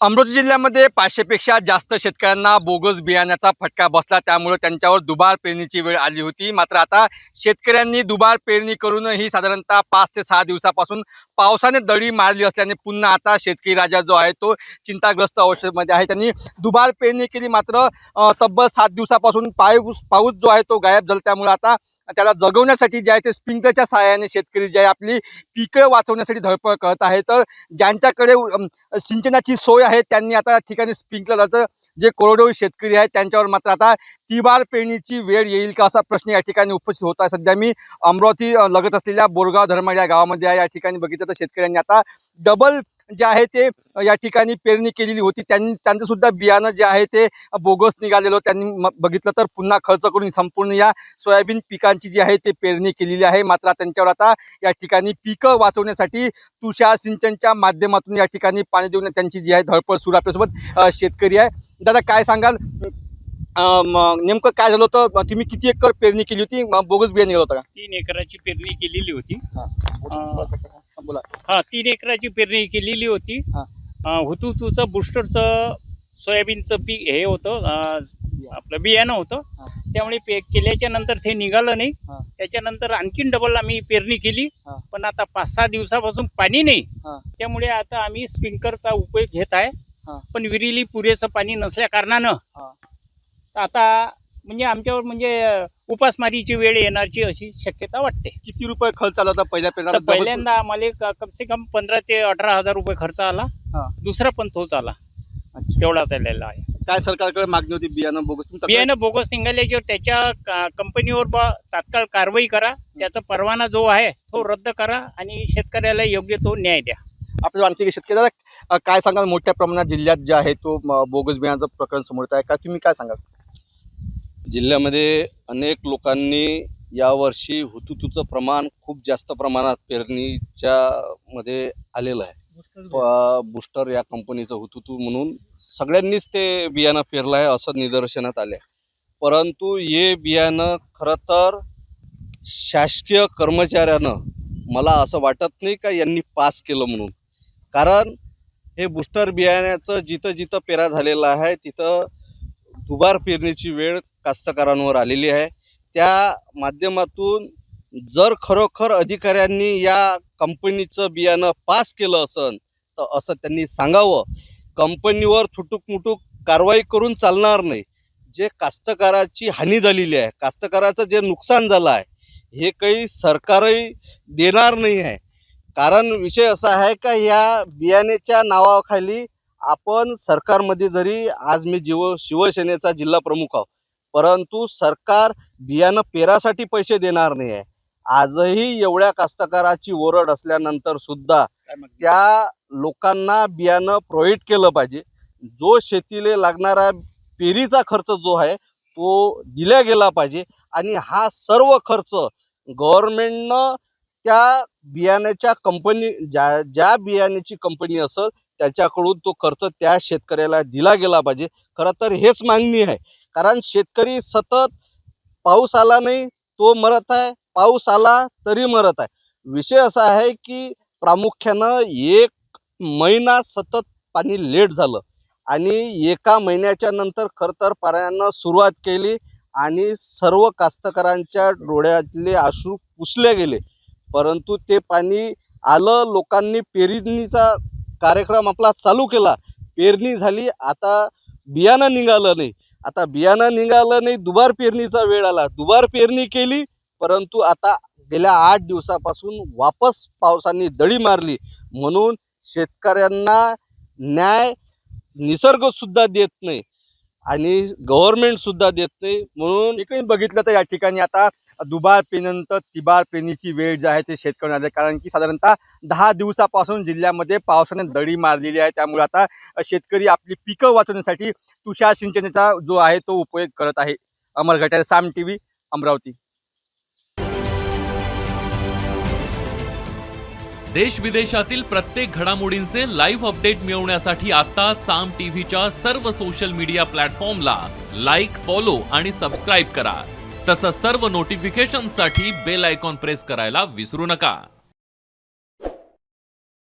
अमरावती जिल्ह्यामध्ये 500 पेक्षा जास्त शेतकऱ्यांना बोगस बियाण्याचा फटका बसला, त्यामुळे त्यांच्यावर दुबार पेरणीची वेळ आली होती. मात्र आता शेतकऱ्यांनी दुबार पेरणी करूनही साधारणतः 5 ते 6 दिवसापासून पावसाने दडी मारली असल्याने पुन्हा आता शेतकरी राजा जो आहे तो चिंताग्रस्त अवस्थेमध्ये आहे. त्यांनी दुबार पेरणी केली, मात्र तब्बल 7 दिवसापासून पाऊस जो आहे तो गायब झाला. त्यामुळे आता त्याला जगवण्यासाठी जे आहे ते स्प्रिंकलरच्या सहाय्याने शेतकरी जे आहे आपली पिकं वाचवण्यासाठी धडपड करत आहे. तर ज्यांच्याकडे सिंचनाची सोय आहे त्यांनी आता ठिकाणी स्प्रिंकलरचं जे कोरडवाहू शेतकरी आहेत त्यांच्यावर मात्र आता तिबार पेरणीची वेळ येईल का असा प्रश्न या ठिकाणी उपस्थित होत आहे. सध्या मी अमरावती लगत असलेल्या बोरगाव धर्माड या गावामध्ये आहे. या ठिकाणी बघितलं तर शेतकऱ्यांनी आता डबल जे आहे ते या ठिकाणी पेरणी केलेली होती. त्यांचं सुद्धा बियाणं जे आहे ते बोगस निघालेलं. त्यांनी बघितलं तर पुन्हा खर्च करून संपूर्ण या सोयाबीन पिकांची जी आहे ते पेरणी केलेली आहे. मात्र त्यांच्यावर आता या ठिकाणी पिकं वाचवण्यासाठी तुषार सिंचनच्या माध्यमातून या ठिकाणी पाणी देऊन त्यांची जी आहे धडपड सुरू. आपल्यासोबत शेतकरी आहे. दादा, काय सांगाल, नेमकं काय झालं होतं? तुम्ही किती एकर पेरणी केली होती? बोगस बिया निघाला होता का? 3 एकराची पेरणी केलेली होती. बोला. 3 एकराची पेरणी केलेली होती. हुतुतूचं बुस्टरचं सोयाबीनचं पीक हे होतं, आपलं बियाणं होतं. त्यामुळे केल्याच्या नंतर ते निघालं नाही. त्याच्यानंतर आणखीन डबल आम्ही पेरणी केली, पण आता 5-6 दिवसापासून पाणी नाही. त्यामुळे आता आम्ही स्प्रिंकलरचा उपयोग घेत आहे. पण विहिरीली पुरेसं पाणी नसल्या कारणानं आता म्हणजे आमच्यावर म्हणजे उपासमारीची वेळ येण्याची अशी शक्यता वाटते. किती रुपये खर्च आला होता पहिल्यांदा आम्हाला कम से कम 15,000 ते 18,000 रुपये खर्च आला. दुसरा पण तोच आला, तेवढा चाललेला आहे. काय सरकारकडे मागणी होती बियाणं बोगस? बियाणं बोगस निघाल्याच्यावर त्याच्या कंपनीवर तात्काळ कारवाई करा. त्याचा परवाना जो आहे तो रद्द करा आणि शेतकऱ्याला योग्य तो न्याय द्या. आपल्याला आणखी शेतकऱ्याला काय सांगाल? मोठ्या प्रमाणात जिल्ह्यात जे आहे तो बोगस बियाण्याचं प्रकरण समोर येत आहे का? तुम्ही काय सांगाल? जिल्ह्यामध्ये अनेक लोकांनी यावर्षी हुतुतूचं प्रमाण खूप जास्त प्रमाणात पेरणीच्या मध्ये आलेलं आहे. बुस्टर या कंपनीचं हुतुतू म्हणून सगळ्यांनीच ते बियाणं पेरलं आहे असं निदर्शनात आले. परंतु हे बियाणं खरं तर शासकीय कर्मचाऱ्यानं, मला असं वाटत नाही का यांनी पास केलं म्हणून. कारण हे बुस्टर बियाण्याचं जिथं जिथं पेरा झालेला आहे तिथं दुबार पेरणीची वेळ कास्तकारांवर आलेली आहे. त्या माध्यमातून जर खरोखर अधिकाऱ्यांनी या कंपनीचं बियाणं पास केलं असेल तर असं त्यांनी सांगावं. कंपनीवर थुटूक कारवाई करून चालणार नाही. जे कास्तकाराची हानी झालेली आहे, कास्तकाराचं जे नुकसान झालं आहे, हे काही सरकारही देणार नाही आहे. कारण विषय असा आहे का या बियाण्याच्या नावाखाली आपण सरकारमध्ये जरी आज मी शिवसेनेचा जिल्हा प्रमुख आहो, परंतु सरकार बियाणं पेरासाठी पैसे देणार नाही आहे. आजही एवढ्या कास्तकाराची ओरड असल्यानंतर सुद्धा त्या लोकांना बियाणं प्रोव्हाइड केलं पाहिजे. जो शेतीला लागणारा पेरीचा खर्च जो आहे तो दिला गेला पाहिजे आणि हा सर्व खर्च गव्हर्नमेंटनं त्या बियाण्याच्या कंपनी ज्या बियाण्याची कंपनी असेल त्याच्याकडून तो खर्च त्या शेतकऱ्याला दिला गेला पाहिजे. खरं तर हेच मागणी आहे. कारण शेतकरी सतत पाऊस आला नाही तो मरत आहे, पाऊस आला तरी मरत आहे. विषय असा आहे की प्रामुख्यानं 1 महिना सतत पाणी लेट झालं आणि 1 महिन्याच्या नंतर खरं तर पाण्यानं सुरुवात केली आणि सर्व कास्तकारांच्या डोळ्यातले अश्रू पुसले गेले. परंतु ते पाणी आलं, लोकांनी पेरणीचा कार्यक्रम आपला चालू केला, पेरणी झाली, आता बियाणं निघालं नाही. आता बियाणं निघालं नाही, दुबार पेरणीचा वेळ आला, दुबार पेरणी केली, परंतु आता गेल्या 8 दिवसापासून वापस पावसाने दडी मारली. म्हणून शेतकऱ्यांना न्याय निसर्गसुद्धा देत नाही आणि गव्हर्नमेंटसुद्धा देत नाही. म्हणून एकही बघितलं तर या ठिकाणी आता दुबार पेरणीनंतर तिबार पेरणीची वेळ जी आहे ते शेतकऱ्यांना आली. कारण की साधारणतः 10 दिवसापासून जिल्ह्यामध्ये पावसाने दडी मारलेली आहे. त्यामुळे आता शेतकरी आपली पिकं वाचवण्यासाठी तुषार सिंचनाचा जो आहे तो उपयोग करत आहे. अमर घटारे, साम TV, अमरावती. देश विदेशातील प्रत्येक घडामोडींचे लाईव्ह अपडेट मिळवण्यासाठी आता साम टीव्हीच्या सर्व सोशल मीडिया प्लॅटफॉर्मला लाईक, फॉलो आणि सबस्क्राईब करा. तसंच सर्व नोटिफिकेशनसाठी बेल आयकॉन प्रेस करायला विसरू नका.